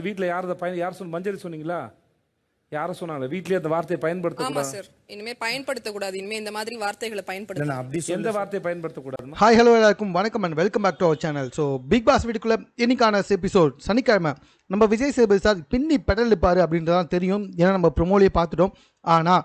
வீட்டில் யார் மஞ்சள் சொன்னீங்களா? யாரை சொன்னாங்க வீட்லயே அந்த வார்த்தையை பயன்படுத்தக்கூடாது? ஆமா சார், இனிமே பயன்படுத்தக்கூடாது. இனிமே இந்த மாதிரி வார்த்தைகளை பயன்படுத்த எந்த வார்த்தையை பயன்படுத்தக்கூடாது? ஹாய் ஹலோ எல்லாருக்கும் வணக்கம் and welcome back to our channel. So Bigg Boss வீட்டுக்குள்ள இன்னைக்கான எபிசோட் சனிக்கிழமை நம்ம விஜய் சேதுபதி சார் பின்னி பெடல் இருப்பாரு அப்படின்றதான் தெரியும், ஏன்னா நம்ம ப்ரொமோலேயே பார்த்துட்டோம். ஆனால்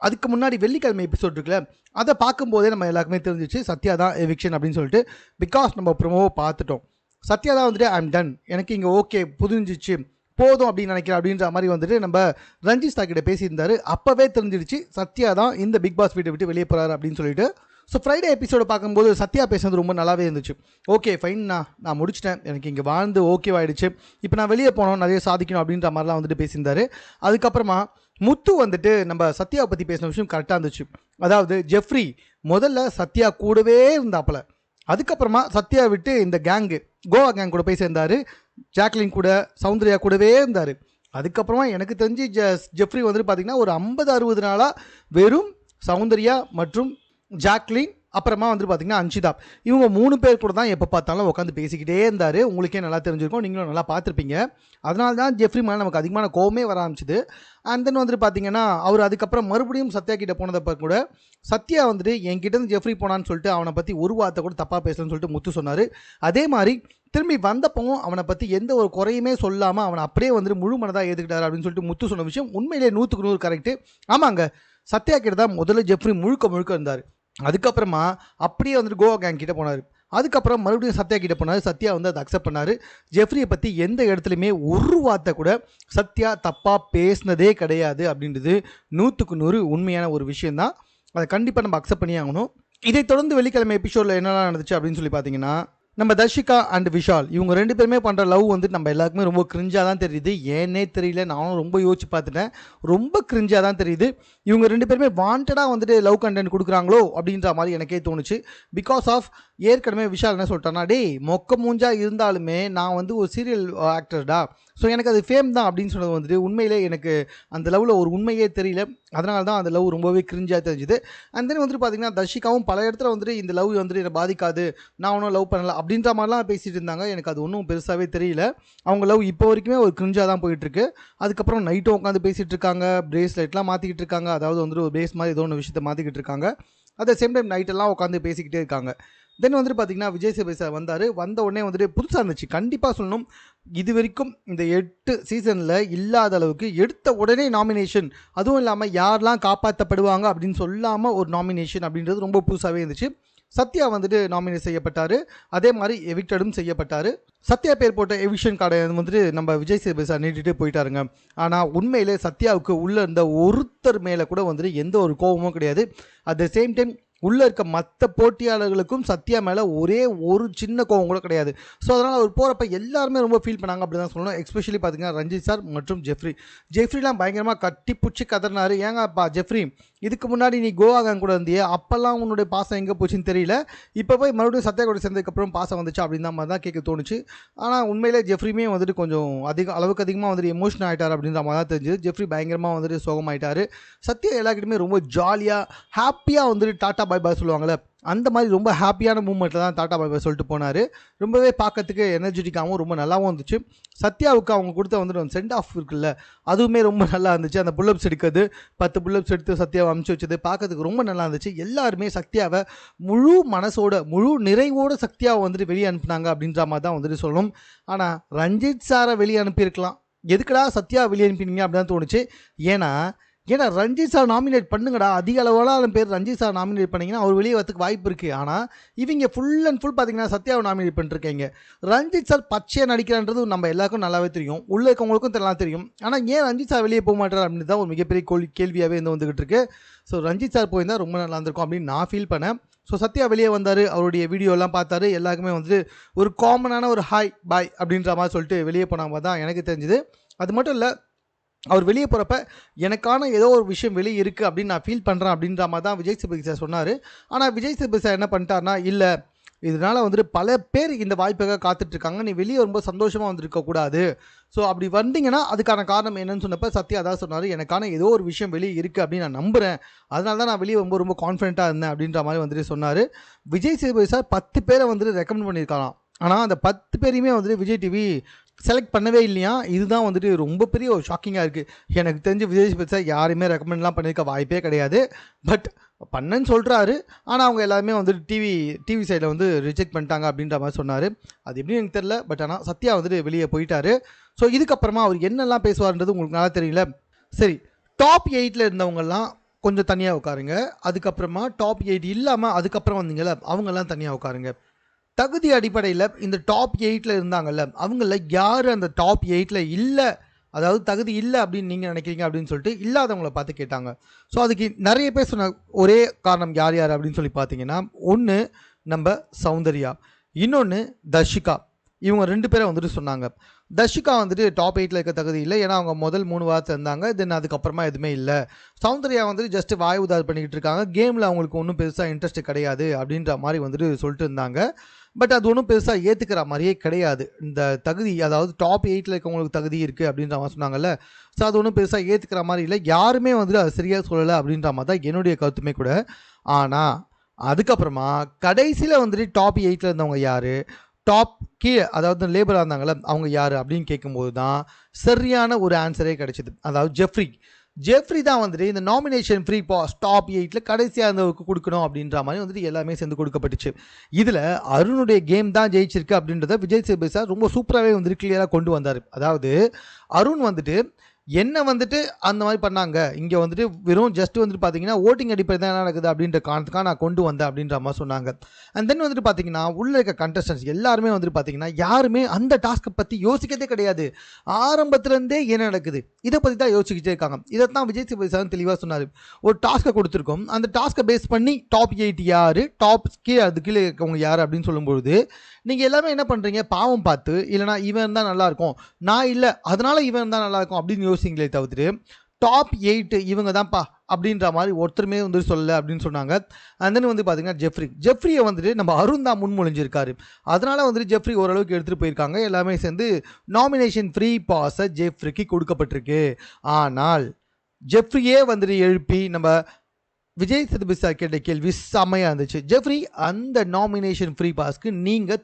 அதுக்கு முன்னாடி வெள்ளிக்கிழமை எபிசோட் இருக்குல்ல, அதை பார்க்கும்போதே நம்ம எல்லாருக்குமே தெரிஞ்சிச்சு சத்யா தான் எவிக்ஷன் அப்படின்னு சொல்லிட்டு. பிகாஸ் நம்ம ப்ரொமோவை பார்த்துட்டோம், சத்யா தான் வந்துட்டு ஐம் டன், எனக்கு இங்கே ஓகே புரிஞ்சிச்சு போதும் அப்படின்னு நினைக்கிறேன் அப்படின்ற மாதிரி வந்துட்டு நம்ம ரஞ்சித் சார் கிட்ட பேசியிருந்தாரு. அப்போவே தெரிஞ்சிடுச்சு சத்யா தான் இந்த பிக் பாஸ் வீட்டை விட்டு வெளியே போகிறாரு அப்படின்னு சொல்லிட்டு. ஸோ ஃப்ரைடே எபிசோட பார்க்கும்போது சத்யா பேசுறது ரொம்ப நல்லாவே இருந்துச்சு. ஓகே ஃபைன், நான் முடிச்சிட்டேன், எனக்கு இங்கே வாழ்ந்து ஓகேவாயிடுச்சு, இப்போ நான் வெளியே போனோம் நிறைய சாதிக்கணும் அப்படின்ற மாதிரிலாம் வந்துட்டு பேசியிருந்தாரு. அதுக்கப்புறமா முத்து வந்துட்டு நம்ம சத்யாவை பற்றி பேசின விஷயம் கரெக்டாக இருந்துச்சு. அதாவது ஜெஃப்ரி முதல்ல சத்யா கூடவே இருந்தாப்புல, அதுக்கப்புறமா சத்யா விட்டு இந்த கேங்கு கோவா கேங் கூட போய் சேர்ந்தார், ஜாக்லின் கூட சௌந்தர்யா கூடவே இருந்தார். அதுக்கப்புறமா எனக்கு தெரிஞ்சு ஜெஃப்ரி வந்துட்டு பார்த்திங்கன்னா ஒரு 50-60 நாளாக வெறும் சௌந்தர்யா மற்றும் ஜாக்லின் அப்புறமா வந்துட்டு பார்த்திங்கன்னா அன்ஷிதா, இவங்க 3 பேர் கூட தான் எப்போ பார்த்தாலும் உட்காந்து பேசிக்கிட்டே இருந்தார். உங்களுக்கே நல்லா தெரிஞ்சிருக்கும், நீங்களும் நல்லா பார்த்துருப்பீங்க. அதனால தான் ஜெஃப்ரி மேலே நமக்கு அதிகமான கோவமே வர ஆரம்பிச்சிது. அண்ட் தென் வந்துட்டு பார்த்தீங்கன்னா அவர் அதுக்கப்புறம் மறுபடியும் சத்யா கிட்டே போனதப்போ கூட சத்யா வந்துட்டு என்கிட்டேருந்து ஜெஃப்ரி போனான்னு சொல்லிட்டு அவனை பற்றி ஒரு வார்த்தை கூட தப்பாக பேசலன்னு சொல்லிட்டு முத்து சொன்னார். அதே மாதிரி திரும்பி வந்தப்பவும் அவனை பற்றி எந்த ஒரு குறையுமே சொல்லாமல் அவனை அப்படியே வந்துட்டு முழு மனதாக ஏற்றுக்கிட்டார் அப்படின்னு சொல்லிட்டு முத்து சொன்ன விஷயம் உண்மையிலே 100க்கு 100 கரெக்டு. ஆமாங்க, சத்யா கிட்ட தான் முதல்ல ஜெஃப்ரி முழுக்க இருந்தார். அதுக்கப்புறமா அப்படியே வந்துட்டு கோவா கேங் கிட்ட போனார். அதுக்கப்புறம் மறுபடியும் சத்யா கிட்ட போனார். சத்யா வந்து அதை அக்செப்ட் பண்ணார். ஜெஃப்ரியை பற்றி எந்த இடத்துலையுமே ஒரு வார்த்தை கூட சத்யா தப்பாக பேசினதே கிடையாது அப்படின்றது 100க்கு 100 உண்மையான ஒரு விஷயந்தான். அதை கண்டிப்பாக நம்ம அக்செப்ட் பண்ணி ஆகணும். இதை தொடர்ந்து வெள்ளிக்கிழமை எபிசோடில் என்னெல்லாம் நடந்துச்சு அப்படின்னு சொல்லி பார்த்தீங்கன்னா, நம்ம தர்ஷிகா அண்ட் விஷால் இவங்க 2 பேருமே பண்ணுற லவ் வந்து நம்ம எல்லாருக்குமே ரொம்ப கிரிஞ்சாக தான் தெரியுது. ஏன்னே தெரியல, நானும் ரொம்ப யோசிச்சு பார்த்துட்டேன், ரொம்ப கிரிஞ்சாக தான் தெரியுது. இவங்க 2 பேருமே வாண்டடாக வந்துட்டு லவ் கண்டென்ட் கொடுக்குறாங்களோ அப்படின்ற மாதிரி எனக்கே தோணுச்சு. பிகாஸ் ஆஃப் ஏற்கனவே விஷால் என்ன சொல்லிட்டான்னா, டேய் மொக்க மூஞ்சா இருந்தாலுமே நான் வந்து ஒரு சீரியல் ஆக்டர்டா, ஸோ எனக்கு அது ஃபேம் தான் அப்படின்னு சொன்னது வந்துட்டு உண்மையிலே எனக்கு அந்த லவ்வில் ஒரு உண்மையே தெரியல. அதனால தான் அந்த லவ் ரொம்பவே கிரிஞ்சாக தெரிஞ்சுது. அண்ட் தென் வந்துட்டு பார்த்தீங்கன்னா தர்ஷிகாவும் பல இடத்துல வந்துட்டு இந்த லவ் வந்துட்டு என்னை பாதிக்காது, நான் ஒன்றும் லவ் பண்ணல அப்படின்ற மாதிரிலாம் பேசிகிட்டு இருந்தாங்க. எனக்கு அது ஒன்றும் பெருசாகவே தெரியல. அவங்க லவ் இப்போ வரைக்குமே ஒரு கிரிஞ்சாக தான் போயிட்டுருக்கு. அதுக்கப்புறம் நைட்டும் உட்காந்து பேசிகிட்டு இருக்காங்க, பிரேஸ்லெட்லாம் மாற்றிக்கிட்டு இருக்காங்க, அதாவது வந்துட்டு ஒரு பிரேஸ் மாதிரி ஏதோ ஒன்று விஷயத்தை மாற்றிக்கிட்டு இருக்காங்க. அட் த சேம் டைம் நைட்டெல்லாம் உட்காந்து பேசிக்கிட்டே இருக்காங்க. தென் வந்துட்டு பார்த்தீங்கன்னா விஜய் சேதுபதி சார் வந்த உடனே வந்துட்டு புதுசாக இருந்துச்சு. கண்டிப்பாக சொல்லணும், இது வரைக்கும் இந்த 8 சீசனில் இல்லாத அளவுக்கு எடுத்த உடனே நாமினேஷன், அதுவும் இல்லாமல் யாரெல்லாம் காப்பாற்றப்படுவாங்க அப்படின்னு சொல்லாமல் ஒரு நாமினேஷன் அப்படின்றது ரொம்ப புதுசாகவே இருந்துச்சு. சத்யா வந்துட்டு நாமினேட் செய்யப்பட்டார், அதே மாதிரி எவிக்டடும் செய்யப்பட்டார். சத்யா பேர் போட்ட எவிக்ஷன் கார்டை வந்துட்டு நம்ம விஜய் சேதுபதி சார் நீட்டிட்டு போயிட்டாருங்க. ஆனால் உண்மையிலே சத்யாவுக்கு உள்ளே இருந்த ஒருத்தர் மேலே கூட வந்துட்டு எந்த ஒரு கோபமும் கிடையாது. அட் த சேம் டைம் உள்ளே இருக்க மற்ற போட்டியாளர்களுக்கும் சத்யா மேலே ஒரே ஒரு சின்ன கோவம் கூட கிடையாது. ஸோ அதனால் அவர் போகிறப்ப எல்லாருமே ரொம்ப ஃபீல் பண்ணாங்க அப்படி தான் சொல்லணும். எஸ்பெஷலி பார்த்தீங்கன்னா ரஞ்சித் சார் மற்றும் ஜெஃப்ரிலாம் பயங்கரமாக கட்டி பிடிச்சி கதறினார். ஏங்கப்பா ஜெஃப்ரி, இதுக்கு முன்னாடி நீ கோவா கேங் கூட இருந்தியே, அப்போல்லாம் உன்னுடைய பாசம் எங்கே போச்சுன்னு தெரியல, இப்போ போய் மறுபடியும் சத்யா கூட சேர்ந்ததுக்கப்புறம் பாசம் வந்துச்சு அப்படின்ற மாதிரி தான் கேட்க தோணுச்சு. ஆனால் உண்மையிலே ஜெஃப்ரியுமே வந்துட்டு கொஞ்சம் அளவுக்கு அதிகமாக வந்துட்டு எமோஷனல் ஆகிட்டார் அப்படின்ற மாதிரி தான் தெரிஞ்சுது. ஜெஃப்ரி பயங்கரமாக வந்துட்டு சோகமாயிட்டார். சத்யா எல்லாருக்கிட்டுமே ரொம்ப ஜாலியாக ஹாப்பியாக வந்துட்டு டாட்டா பாய் பாய் சொல்லுவாங்கள்ல, அந்த மாதிரி ரொம்ப ஹாப்பியான மூமெண்ட்டில் தான் டாட்டா பாய் பாய் சொல்லிட்டு போனார். ரொம்பவே பார்க்கறதுக்கு எனர்ஜெட்டிக்காகவும் ரொம்ப நல்லாவும் இருந்துச்சு. சத்யாவுக்கு அவங்க கொடுத்த வந்துட்டு சென்ட் ஆஃப் இருக்குல்ல, அதுவுமே ரொம்ப நல்லா இருந்துச்சு. அந்த புல்லப்ஸ் எடுக்கிறது, 10 புல்லப்ஸ் எடுத்து சத்யாவை அமுச்சு வச்சது பார்க்கறதுக்கு ரொம்ப நல்லா இருந்துச்சு. எல்லாருமே சத்யாவை முழு மனசோட முழு நிறைவோட சத்யாவை வந்துட்டு வெளியே அனுப்புனாங்க அப்படின்ற மாதிரி தான் வந்துட்டு சொல்லணும். ஆனால் ரஞ்சித் சாரை வெளியே அனுப்பியிருக்கலாம், எதுக்கடா சத்யா வெளியே அனுப்பினீங்க அப்படின்னு தான் தோணுச்சு. ஏன்னா ரஞ்சித் சார் நாமினேட் பண்ணுங்கடா, அதிக அளவான பேர் ரஞ்சித் சார் நாமினேட் பண்ணிங்கன்னா அவர் வெளியே வரதுக்கு வாய்ப்பு இருக்குது. ஆனால் இவங்க ஃபுல் அண்ட் ஃபுல் பார்த்தீங்கன்னா சத்யாவை நாமினேட் பண்ணிருக்கீங்க. ரஞ்சித் சார் பச்சையாக நடிக்கிறான்றது நம்ம எல்லாருக்கும் நல்லாவே தெரியும், உள்ளே இருக்கவங்களுக்கும் நல்லா தெரியும். ஆனால் ஏன் ரஞ்சித் சார் வெளியே போக மாட்டார் அப்படின்னு தான் ஒரு மிகப்பெரிய கேள்வியாகவே வந்துகிட்டு இருக்கு. ஸோ ரஞ்சித் சார் போயிருந்தால் ரொம்ப நல்லா இருந்திருக்கும் அப்படின்னு நான் ஃபீல் பண்ணேன். ஸோ சத்யா வெளியே வந்தார், அவருடைய வீடியோலாம் பார்த்தாரு, எல்லாருக்குமே வந்துட்டு ஒரு காமனான ஒரு ஹாய் பாய் அப்படின்ற மாதிரி சொல்லிட்டு வெளியே போனாங்க தான் எனக்கு தெரிஞ்சுது. அது மட்டும் இல்லை, அவர் வெளியே போகிறப்ப எனக்கான ஏதோ ஒரு விஷயம் வெளியே இருக்குது அப்படின்னு நான் ஃபீல் பண்ணுறேன் அப்படின்ற மாதிரி தான் விஜய் சேதுபதி சார் சொன்னார். ஆனால் விஜய் சேதுபதி சார் என்ன பண்ணிட்டார்னா, இல்லை இதனால் வந்துட்டு பல பேர் இந்த வாய்ப்புக்காக காத்துட்ருக்காங்க, நீ வெளியே ரொம்ப சந்தோஷமாக வந்துருக்கக்கூடாது, ஸோ அப்படி வந்தீங்கன்னா அதுக்கான காரணம் என்னன்னு சொன்னப்போ சத்யா தான் சொன்னார், எனக்கான ஏதோ ஒரு விஷயம் வெளியே இருக்குது அப்படின்னு நான் நம்புகிறேன், அதனால தான் நான் வெளியே ரொம்ப கான்ஃபிடென்ட்டாக இருந்தேன் அப்படின்ற மாதிரி வந்துட்டு சொன்னார். விஜய் சேதுபதி சார் 10 பேரை வந்துட்டு ரெக்கமெண்ட் பண்ணியிருக்கலாம். ஆனால் அந்த 10 பேரையுமே வந்துட்டு விஜய் டிவி செலக்ட் பண்ணவே இல்லையா. இதுதான் வந்துட்டு ரொம்ப பெரிய ஒரு ஷாக்கிங்காக இருக்குது. எனக்கு தெரிஞ்சு விஜய் சேதுபதி சார் யாருமே ரெக்கமெண்ட்லாம் பண்ணியிருக்க வாய்ப்பே கிடையாது. பட் பண்ணேன்னு சொல்கிறாரு. ஆனால் அவங்க எல்லாருமே வந்துட்டு டிவி சைடில் வந்து ரிஜெக்ட் பண்ணிட்டாங்க அப்படின்ற மாதிரி சொன்னார். அது எப்படின்னு எனக்கு தெரியல. பட் ஆனால் சத்யா வந்துட்டு வெளியே போயிட்டாரு. ஸோ இதுக்கப்புறமா அவர் என்னெல்லாம் பேசுவார்ன்றது உங்களுக்கு நல்லா தெரியல. சரி, டாப் 8 இருந்தவங்கெல்லாம் கொஞ்சம் தனியாக உட்காருங்க. அதுக்கப்புறமா டாப் 8 இல்லாமல் அதுக்கப்புறம் வந்தீங்கள்ல அவங்கெல்லாம் தனியாக உட்காருங்க. தகுதி அடிப்படையில் இந்த டாப் 8 இருந்தாங்கல்ல அவங்கள யார் அந்த டாப் 8 இல்லை, அதாவது தகுதி இல்லை அப்படின்னு நீங்கள் நினைக்கிறீங்க அப்படின்னு சொல்லிட்டு இல்லாதவங்கள பார்த்து கேட்டாங்க. ஸோ அதுக்கு நிறைய பேர் சொன்ன ஒரே காரணம் யார் யார் அப்படின்னு சொல்லி பார்த்தீங்கன்னா, ஒன்று நம்ம சௌந்தர்யா, இன்னொன்று தர்ஷிகா. இவங்க 2 பேரை வந்துட்டு சொன்னாங்க. தர்ஷிகா வந்துட்டு டாப் 8 இருக்க தகுதி இல்லை, ஏன்னா அவங்க முதல் 3 வாரத்தில் இருந்தாங்க. தென் அதுக்கப்புறமா எதுவுமே இல்லை. சௌந்தர்யா வந்துட்டு ஜஸ்ட் வாய் உதார் பண்ணிக்கிட்டு இருக்காங்க, கேமில் அவங்களுக்கு ஒன்றும் பெருசாக இன்ட்ரெஸ்ட் கிடையாது அப்படின்ற மாதிரி வந்துட்டு சொல்லிட்டு இருந்தாங்க. பட் அது ஒன்றும் பெருசாக ஏற்றுக்கிற மாதிரியே கிடையாது. இந்த தகுதி, அதாவது டாப் 8 இருக்கவங்களுக்கு தகுதி இருக்குது அப்படின்ற மாதிரி சொன்னாங்கல்ல. ஸோ அது ஒன்றும் பெருசாக ஏற்றுக்கிற மாதிரி இல்லை. யாருமே வந்துட்டு அது சரியாக சொல்லலை அப்படின்ற மாதிரி தான் என்னுடைய கருத்துமே கூட. ஆனால் அதுக்கப்புறமா கடைசியில் வந்துட்டு டாப் 8 இருந்தவங்க யார், டாப் கீழே அதாவது லேபராக இருந்தாங்களே அவங்க யார் அப்படின்னு கேட்கும்போது தான் சரியான ஒரு ஆன்சரே கிடைச்சிது. அதாவது ஜெஃப்ரி தான் வந்துட்டு இந்த நாமினேஷன் ஃப்ரீ பாஸ் டாப் 8 கடைசியாக இருந்தவருக்கு கொடுக்கணும் அப்படின்ற மாதிரி வந்துட்டு எல்லாமே சேர்ந்து கொடுக்கப்பட்டுச்சு. இதில் அருணுடைய கேம் தான் ஜெயிச்சிருக்கு அப்படின்றத விஜய் சேதுபதி சார் ரொம்ப சூப்பராகவே வந்துட்டு கிளியராக கொண்டு வந்தார். அதாவது அருண் வந்துட்டு என்ன வந்துட்டு அந்த மாதிரி பண்ணாங்க, இங்கே வந்துட்டு வெறும் ஜஸ்ட் வந்துட்டு பார்த்தீங்கன்னா ஓட்டிங் அடிப்படை தான் என்ன நடக்குது அப்படின்ற காரணத்துக்காக நான் கொண்டு வந்தேன் அப்படின்ற மாதிரி சொன்னாங்க. அண்ட் தென் வந்துட்டு பார்த்தீங்கன்னா உள்ள இருக்க கண்டஸ்டன்ஸ் எல்லாருமே வந்துட்டு பார்த்தீங்கன்னா யாருமே அந்த டாஸ்க்கை பற்றி யோசிக்கிறதே கிடையாது. ஆரம்பத்துலேருந்தே என்ன நடக்குது இதை பற்றி தான் யோசிச்சுக்கிட்டே இருக்காங்க. இதைத்தான் விஜய் சேதுபதி சார் தெளிவாக சொன்னார். ஒரு டாஸ்க்கை கொடுத்துருக்கோம், அந்த டாஸ்க்கை பேஸ் பண்ணி டாப் 8 யார், டாப் கீழே அது கீழே இருக்கவங்க யார் அப்படின்னு சொல்லும்பொழுது நீங்கள் எல்லாமே என்ன பண்ணுறீங்க, பாவம் பார்த்து இல்லைனா இவன் தான் நல்லாயிருக்கும், நான் இல்லை அதனால் இவன் தான் நல்லாயிருக்கும் அப்படின்னு யோசிங்களே தவிர்த்துட்டு டாப் 8 இவங்க தான்ப்பா அப்படின்ற மாதிரி ஒருத்தருமே வந்து சொல்லலை அப்படின்னு சொன்னாங்க. அண்ட் தென் வந்து பார்த்தீங்கன்னா ஜெஃப்ரியை வந்துட்டு நம்ம அருண் தான் முன்மொழிஞ்சிருக்காரு. அதனால் வந்துட்டு ஜெஃப்ரி ஓரளவுக்கு எடுத்துகிட்டு போயிருக்காங்க. எல்லாமே சேர்ந்து நாமினேஷன் ஃப்ரீ பாஸை ஜெஃப்ரிக்கு கொடுக்கப்பட்டிருக்கு. ஆனால் ஜெஃப்ரியே வந்துட்டு எழுப்பி நம்ம விஜய் சேதுபதி சார் கேட்ட கேள்வி செம்மையாக இருந்துச்சு. ஜெஃப்ரி, அந்த நாமினேஷன் ஃப்ரீ பாஸ்க்கு நீங்கள்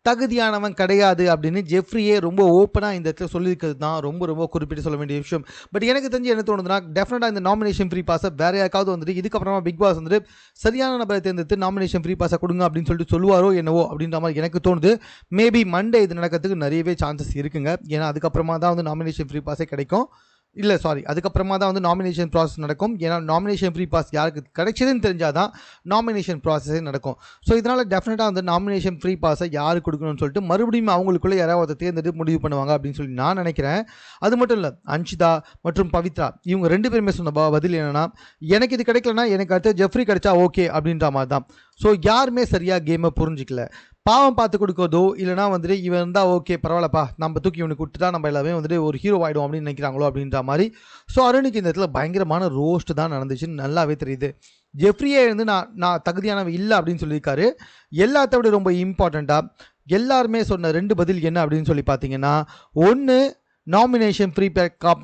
தகுதியானவன் கிடையாது அப்படின்னு ஜெஃப்ரியே ரொம்ப ஓப்பனாக இந்த இடத்துல சொல்லியிருக்கிறது தான் ரொம்ப குறிப்பிட்டு சொல்ல வேண்டிய விஷயம். பட் எனக்கு தெரிஞ்சு என்ன தோணுதுன்னா, டெஃபினட்டாக இந்த நாமினேஷன் ஃப்ரீ பாஸை வேறு யாருக்காவது வந்துட்டு இதுக்கப்புறமா பிக் பாஸ் வந்துட்டு சரியான நபரை தேர்ந்தெடுத்து நாமினேஷன் ஃப்ரீ பாஸை கொடுங்க அப்படின்னு சொல்லிட்டு சொல்லுவாரோ என்னவோ அப்படின்ற மாதிரி எனக்கு தோணுது. மேபி மண்டே இது நடக்கிறதுக்கு நிறையவே சான்சஸ் இருக்குங்க. ஏன்னா அதுக்கப்புறமா தான் வந்து நாமினேஷன் ஃப்ரீ பாஸே கிடைக்கும். அதுக்கப்புறமா தான் வந்து நாமினேஷன் ப்ராசஸ் நடக்கும். ஏன்னா நாமினேஷன் ஃப்ரீ பாஸ் யாருக்கு கிடைச்சதுன்னு தெரிஞ்சால் தான் நாமினேஷன் ப்ராசஸே நடக்கும். ஸோ இதனால் டெஃபினட்டாக வந்து நாமினேஷன் ஃப்ரீ பாஸை யாருக்கு கொடுக்கணும்னு சொல்லிட்டு மறுபடியும் அவங்களுக்குள்ளே யாராவது தேர்ந்தெடுத்து முடிவு பண்ணுவாங்க அப்படின்னு சொல்லி நான் நினைக்கிறேன். அது மட்டும் இல்லை, அன்ஷிதா மற்றும் பவித்ரா இவங்க 2 பேருமே சொன்ன பதில் என்னென்னா, எனக்கு இது கிடைக்கலனா எனக்கு அடுத்து ஜெஃப்ரி கிடைச்சா ஓகே அப்படின்ற மாதிரி தான். ஸோ யாருமே சரியாக கேமை புரிஞ்சிக்கல. பாவம் பார்த்து கொடுக்கறதோ இல்லைனா வந்துட்டு இவன் இருந்தால் ஓகே பரவாயில்லப்பா நம்ம தூக்கி இவனுக்கு கொடுத்துட்டா நம்ம எல்லாமே வந்துட்டு ஒரு ஹீரோ ஆகிடும் அப்படின்னு நினைக்கிறாங்களோ அப்படின்ற மாதிரி. ஸோ அருணுக்கு இந்த இடத்துல பயங்கரமான ரோஸ்ட் தான் நடந்துச்சுன்னு நல்லாவே தெரியுது. ஜெஃப்ரியே இருந்து நான் தகுதியானவன் இல்லை அப்படின்னு சொல்லியிருக்காரு. எல்லாத்த விட ரொம்ப இம்பார்ட்டண்ட்டாக எல்லாருமே சொன்ன 2 பதில் என்ன அப்படின்னு சொல்லி பார்த்தீங்கன்னா, ஒன்று நாமினேஷன் ஃப்ரீ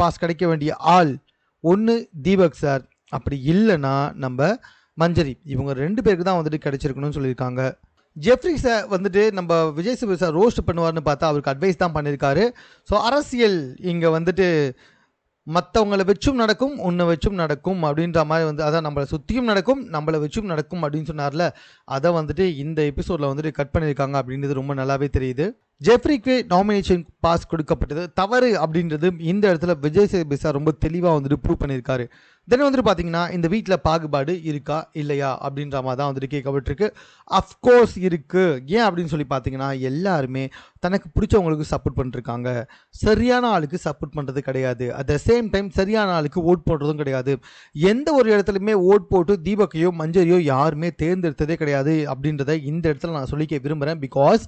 பாஸ் கிடைக்க வேண்டிய ஆள், ஒன்று தீபக் சார், அப்படி இல்லைன்னா நம்ம மஞ்சரி. இவங்க 2 பேருக்கு தான் வந்துட்டு கிடைச்சிருக்கணும்னு சொல்லியிருக்காங்க. ஜெஃப்ரி சார் வந்துட்டு நம்ம விஜய் சேதுபதி சார் ரோஸ்ட் பண்ணுவார்னு பார்த்தா அவருக்கு அட்வைஸ் தான் பண்ணியிருக்காரு. ஸோ அரசியல் இங்கே வந்துட்டு மற்றவங்களை வச்சும் நடக்கும், உன்னை வச்சும் நடக்கும் அப்படின்ற மாதிரி வந்து அதான் நம்மளை சுற்றியும் நடக்கும் நம்மளை வச்சும் நடக்கும் அப்படின்னு சொன்னார்ல, அதை வந்துட்டு இந்த எபிசோடில் வந்துட்டு கட் பண்ணியிருக்காங்க அப்படின்றது ரொம்ப நல்லாவே தெரியுது. ஜெஃப்ரிக்கு நாமினேஷன் பாஸ் கொடுக்கப்பட்டது தவறு அப்படின்றது இந்த இடத்துல விஜய் சேதுபதி சார் ரொம்ப தெளிவாக வந்துட்டு ப்ரூவ் பண்ணியிருக்காரு. தென் வந்துட்டு பார்த்தீங்கன்னா இந்த வீட்டில் பாகுபாடு இருக்கா இல்லையா அப்படின்ற மாதிரி தான் வந்துட்டு கேட்கப்பட்டிருக்கு. அஃப்கோர்ஸ் இருக்குது. ஏன் அப்படின்னு சொல்லி பார்த்தீங்கன்னா எல்லாருமே தனக்கு பிடிச்சவங்களுக்கு சப்போர்ட் பண்ணிருக்காங்க. சரியான ஆளுக்கு சப்போர்ட் பண்ணுறது கிடையாது. அட் த சேம் டைம் சரியான ஆளுக்கு ஓட் போடுறதும் கிடையாது. எந்த ஒரு இடத்துலையுமே ஓட் போட்டு தீபக்கையோ மஞ்சரியோ யாருமே தேர்ந்தெடுத்ததே கிடையாது அப்படின்றத இந்த இடத்துல நான் சொல்லிக்க விரும்புகிறேன். பிகாஸ்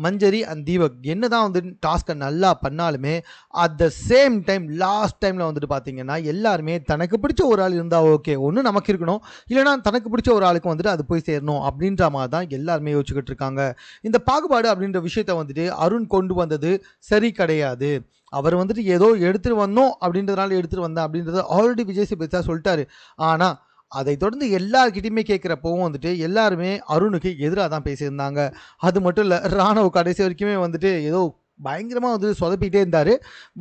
மஞ்சரி அண்ட் தீபக் என்ன தான் வந்து டாஸ்க்கை நல்லா பண்ணாலுமே at the same time last டைமில் வந்துட்டு பார்த்தீங்கன்னா எல்லாருமே தனக்கு பிடிச்ச ஒரு ஆள் இருந்தால் ஓகே, ஒன்று நமக்கு இருக்கணும், இல்லைனா தனக்கு பிடிச்ச ஒரு ஆளுக்கு வந்துட்டு அது போய் சேரணும் அப்படின்ற மாதிரி தான் எல்லாருமே யோசிச்சுக்கிட்டு இருக்காங்க. இந்த பாகுபாடு அப்படின்ற விஷயத்த வந்துட்டு அருண் கொண்டு வந்தது சரி கிடையாது. அவர் வந்துட்டு ஏதோ எடுத்துகிட்டு வந்தோம் அப்படின்றதுனால எடுத்துகிட்டு வந்தேன் அப்படின்றத ஆல்ரெடி விஜய் சேதுபதி சார் சொல்லிட்டாரு. ஆனால் அதை தொடர்ந்து எல்லார்கிட்டையுமே கேட்குறப்பவும் வந்துட்டு எல்லாருமே அருணுக்கு எதிராக தான் பேசியிருந்தாங்க. அது மட்டும் இல்லை, ராணுவ கடைசி வரைக்குமே வந்துட்டு ஏதோ பயங்கரமாக வந்து சொதப்பிட்டே இருந்தார்.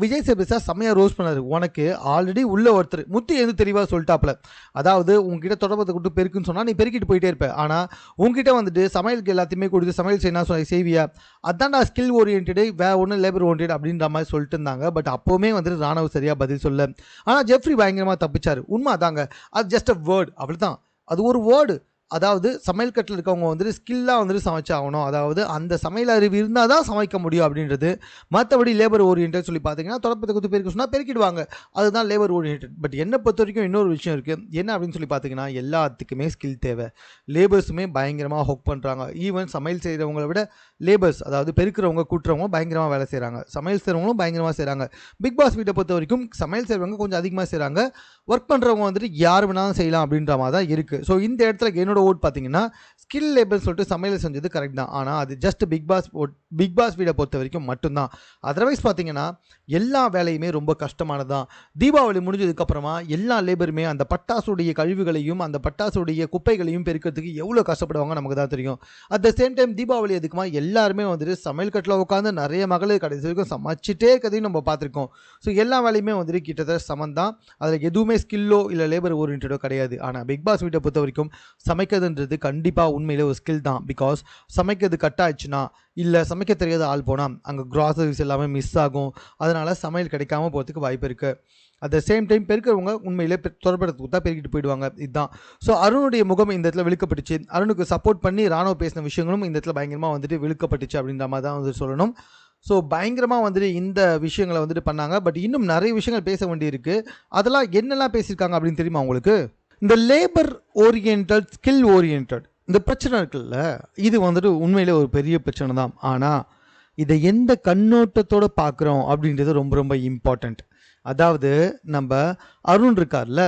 விஜய் சேதுபதி சார் செம்மையாக ரோஸ் பண்ணார். உனக்கு ஆல்ரெடி உள்ள ஒருத்தர் முத்து எது தெளிவாக சொல்லிட்டாப்புல, அதாவது உங்ககிட்ட தொடர்பத்தை கொடுத்து பெருக்குன்னு சொன்னால் நீ பெருக்கிட்டு போயிட்டே இருப்ப, ஆனால் உங்ககிட்ட வந்துட்டு சமையலுக்கு எல்லாத்தையுமே கொடுத்து சமையல் செய்யணும் செய்வியா, அதான்டா ஸ்கில் ஓரியன்டு, வேற ஒன்றும் லேபர் ஓரியன்ட் அப்படின்ற மாதிரி சொல்லிட்டு இருந்தாங்க. பட் அப்போவுமே வந்துட்டு ராணுவ சரியாக பதில் சொல்ல. ஆனால் ஜெஃப்ரி பயங்கரமாக தப்பிச்சார். உண்மை அதாங்க, அது ஜஸ்ட் அ வேர்டு, அவ்வளோதான். அது ஒரு வேர்டு. அதாவது சமையல் கட்டில் இருக்கவங்க வந்துட்டு ஸ்கில்லாக வந்துட்டு சமைச்சாகணும், அதாவது அந்த சமையல் அறிவு இருந்தால் தான் சமைக்க முடியும் அப்படின்றது. மற்றபடி லேபர் ஓரியன்ட் சொல்லி பார்த்தீங்கன்னா தொடப்பத்தை கொடுத்து பெருக்க சொன்னால் பெருக்கிடுவாங்க, அதுதான் லேபர் ஓரியன்ட். பட் என்னை பொறுத்த வரைக்கும் இன்னொரு விஷயம் இருக்குது. என்ன அப்படின்னு சொல்லி பார்த்தீங்கன்னா எல்லாத்துக்குமே ஸ்கில் தேவை. லேபர்ஸுமே பயங்கரமாக ஒர்க் பண்ணுறாங்க. ஈவன் சமையல் செய்கிறவங்கள விட லேபர்ஸ், அதாவது பெருக்கிறவங்க கூட்டுறவங்க பயங்கரமாக வேலை செய்கிறாங்க, சமையல் செய்கிறவங்களும் பயங்கரமாக செய்கிறாங்க. பிக் பாஸ் வீட்டை பொறுத்த வரைக்கும் சமையல் செய்கிறவங்க கொஞ்சம் அதிகமாக செய்கிறாங்க, ஒர்க் பண்ணுறவங்க வந்துட்டு யார் வேணாலும் செய்யலாம் அப்படின்ற மாதிரி தான் இருக்குது. ஸோ இந்த இடத்துல என்னோட ஓட் பார்த்தீங்கன்னா ஸ்கில் லேபர் சொல்லிட்டு சமையல் செஞ்சது கரெக்ட் தான். ஆனால் அது ஜஸ்ட் பிக் பாஸ் வீடை பொறுத்த வரைக்கும் மட்டும்தான். அதர்வைஸ் பார்த்தீங்கன்னா எல்லா வேலையுமே ரொம்ப கஷ்டமானது தான். தீபாவளி முடிஞ்சதுக்கப்புறமா எல்லா லேபருமே அந்த பட்டாசுடைய கழிவுகளையும் அந்த பட்டாசுடைய குப்பைகளையும் பெருக்கிறதுக்கு எவ்வளோ கஷ்டப்படுவாங்க நமக்கு தான் தெரியும். At the same time Deepavali அதுக்குமா எல்லாருமே வந்துட்டு சமையல் கட்டில் உட்காந்து நிறைய மகளிர் கடைசி வரைக்கும் சமைச்சிட்டே இருக்கிறதையும் நம்ம பார்த்துருக்கோம். ஸோ எல்லா வேலையுமே வந்துட்டு கிட்டத்தட்ட சமம் தான். அதில் எதுவுமே ஸ்கில்லோ இல்லை லேபர் ஓரியன்டோ கிடையாது. ஆனால் பிக் பாஸ் வீட்டை பொறுத்த வரைக்கும் சமைக்கிறதுன்றது கண்டிப்பாக உண்மையிலே ஒரு ஸ்கில் தான். பிகாஸ் சமைக்கிறது கட் ஆயிடுச்சுன்னா, இல்லை சமைக்க தெரியாத ஆள் போனால் அங்கே க்ராசரிஸ் எல்லாமே மிஸ் ஆகும், அதனால் சமையல் கிடைக்காம போகிறதுக்கு வாய்ப்பு இருக்குது. அட் த சேம் டைம் பெருக்கிறவங்க உண்மையிலே தொடர்படுத்து கொடுத்தா பெருக்கிட்டு போயிடுவாங்க, இதுதான். ஸோ அருணுடைய முகம் இந்த இடத்துல விழுக்கப்பட்டுச்சு. அருணுக்கு சப்போர்ட் பண்ணி ராணுவ பேசின விஷயங்களும் இந்த இடத்துல பயங்கரமாக வந்துட்டு விழுக்கப்பட்டுச்சு அப்படின்ற மாதிரி தான் வந்து சொல்லணும். ஸோ பயங்கரமாக வந்துட்டு இந்த விஷயங்களை வந்துட்டு பண்ணாங்க. பட் இன்னும் நிறைய விஷயங்கள் பேச வேண்டியிருக்கு. அதெல்லாம் என்னெல்லாம் பேசியிருக்காங்க அப்படின்னு தெரியுமா உங்களுக்கு? இந்த லேபர் ஓரியன்ட், ஸ்கில் ஓரியன்ட் இந்த பிரச்சனை இருக்குல்ல, இது வந்துட்டு உண்மையிலே ஒரு பெரிய பிரச்சனை தான். ஆனால் இதை எந்த கண்ணோட்டத்தோடு பார்க்குறோம் அப்படின்றது ரொம்ப ரொம்ப இம்பார்ட்டண்ட். அதாவது நம்ம அருண் இருக்கார்ல,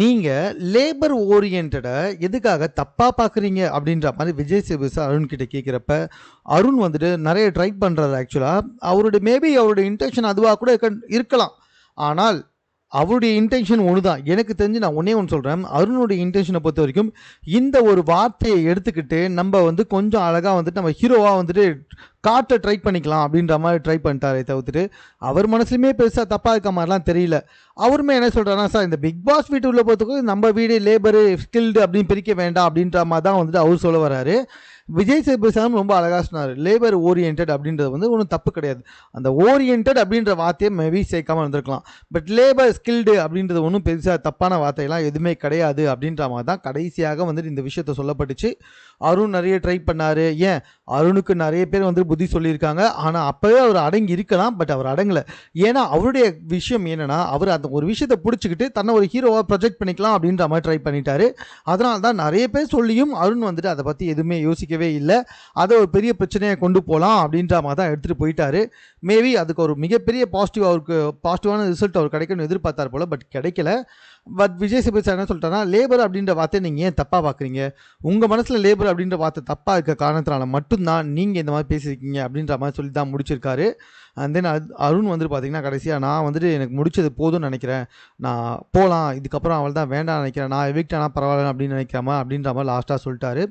நீங்கள் லேபர் ஓரியன்டை எதுக்காக தப்பாக பார்க்குறீங்க அப்படின்ற மாதிரி விஜய் சேதுபதி சார் அருண் கிட்ட கேட்குறப்ப அருண் வந்துட்டு நிறைய ட்ரை பண்ணுறாரு. ஆக்சுவலாக அவருடைய மேபி அவருடைய இன்டென்ஷன் அதுவாக கூட இருக்கலாம். ஆனால் அவருடைய இன்டென்ஷன் ஒன்று தான். எனக்கு தெரிஞ்சு நான் ஒன்றே ஒன்று சொல்கிறேன். அருணுடைய இன்டென்ஷனை பொறுத்த வரைக்கும் இந்த ஒரு வார்த்தையை எடுத்துக்கிட்டு நம்ம வந்து கொஞ்சம் அழகாக வந்துட்டு நம்ம ஹீரோவாக வந்துட்டு காட்ட ட்ரை பண்ணிக்கலாம் அப்படின்ற மாதிரி ட்ரை பண்ணிட்டாரே தவிர்த்துட்டு அவர் மனசுலையுமே பெருசாக தப்பாக இருக்க மாதிரிலாம் தெரியல. அவருமே என்ன சொல்கிறாருன்னா, சார் இந்த பிக் பாஸ் வீட்டு உள்ள பொறுத்தவரைக்கும் நம்ம வீடு லேபரு ஸ்கில்டு அப்படின்னு பிரிக்க வேண்டாம் அப்படின்ற மாதிரி தான் வந்துட்டு அவர் சொல்ல வராரு. விஜய் சேதுபதி சாரும் ரொம்ப அழகாக சொன்னார், லேபர் ஓரியன்ட் அப்படின்றது வந்து ஒன்றும் தப்பு கிடையாது. அந்த ஓரியன்ட் அப்படின்ற வார்த்தையை மேபி சேர்க்காமல் இருந்திருக்கலாம். பட் லேபர் ஸ்கில்டு அப்படின்றது ஒன்றும் பெருசாக தப்பான வார்த்தையெல்லாம் எதுவுமே கிடையாது அப்படின்ற மாதிரி தான் கடைசியாக வந்துட்டு இந்த விஷயத்த சொல்லப்பட்டுச்சு. அருண் நிறைய ட்ரை பண்ணார். ஏன் அருணுக்கு நிறைய பேர் வந்து புத்தி சொல்லியிருக்காங்க. ஆனால் அப்போவே அவர் அடங்கி இருக்கலாம். பட் அவர் அடங்கலை. ஏன்னா அவருடைய விஷயம் என்னென்னா, அவர் அந்த ஒரு விஷயத்தை பிடிச்சிக்கிட்டு தன்னை ஒரு ஹீரோவாக ப்ரொஜெக்ட் பண்ணிக்கலாம் அப்படின்ற மாதிரி ட்ரை பண்ணிட்டாரு. அதனால தான் நிறைய பேர் சொல்லியும் அருண் வந்துட்டு அதை பற்றி எதுவுமே யோசிக்கவே இல்லை. அதை ஒரு பெரிய பிரச்சனையை கொண்டு போகலாம் அப்படின்ற மாதிரி தான் எடுத்துகிட்டு போயிட்டாரு. மேபி அதுக்கு ஒரு மிகப்பெரிய அவருக்கு பாசிட்டிவான ரிசல்ட் அவர் கிடைக்கணும்னு எதிர்பார்த்தார் போல். பட் கிடைக்கல. பட் விஜய் சேதுபதி சார் என்ன சொல்லிட்டாருன்னா, லேபர் அப்படின்ற வார்த்தையை நீங்கள் ஏன் தப்பாக பார்க்குறீங்க, உங்கள் மனசில் லேபர் அப்படின்ற வார்த்தை தப்பாக இருக்க காரணத்தினால மட்டும்தான் நீங்கள் இந்த மாதிரி பேசியிருக்கீங்க அப்படின்ற மாதிரி சொல்லி தான் முடிச்சிருக்காரு. அண்ட் தென் அருண் வந்துட்டு பார்த்தீங்கன்னா கடைசியாக நான் வந்துட்டு எனக்கு முடிச்சது போதும்னு நினைக்கிறேன், நான் போகலாம், இதுக்கப்புறம் அவள் தான் வேண்டாம்னு நினைக்கிறேன், நான் எவிக்ட் ஆனால் பரவாயில்ல அப்படின்னு நினைக்காம அப்படின்ற மாதிரி லாஸ்ட்டாக சொல்லிட்டாரு.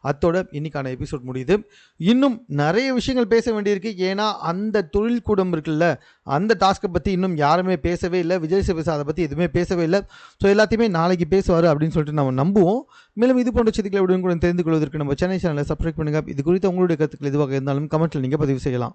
அத்தோட இன்னைக்கான எபிசோட் முடியுது. இன்னும் நிறைய விஷயங்கள் பேச வேண்டியிருக்கு. ஏன்னா அந்த தொழில் கூடம் இருக்குல்ல, அந்த டாஸ்க்கை பற்றி இன்னும் யாருமே பேசவே இல்லை. விஜய் சேதுபதி அதை பற்றி எதுவுமே பேசவே இல்லை. ஸோ எல்லாத்தையுமே நாளைக்கு பேசுவார் அப்படின்னு சொல்லிட்டு நம்ம நம்புவோம். மேலும் இது போன்ற செய்திகளை உடனுக்குடன் தெரிந்து கொள்வதற்கு நம்ம சென்னை சேனலை சப்ஸ்கிரைப் பண்ணுங்கள். இது குறித்து உங்களுடைய கருத்துக்கள் எதுவாக இருந்தாலும் கமெண்ட்டில் நீங்கள் பதிவு செய்யலாம்.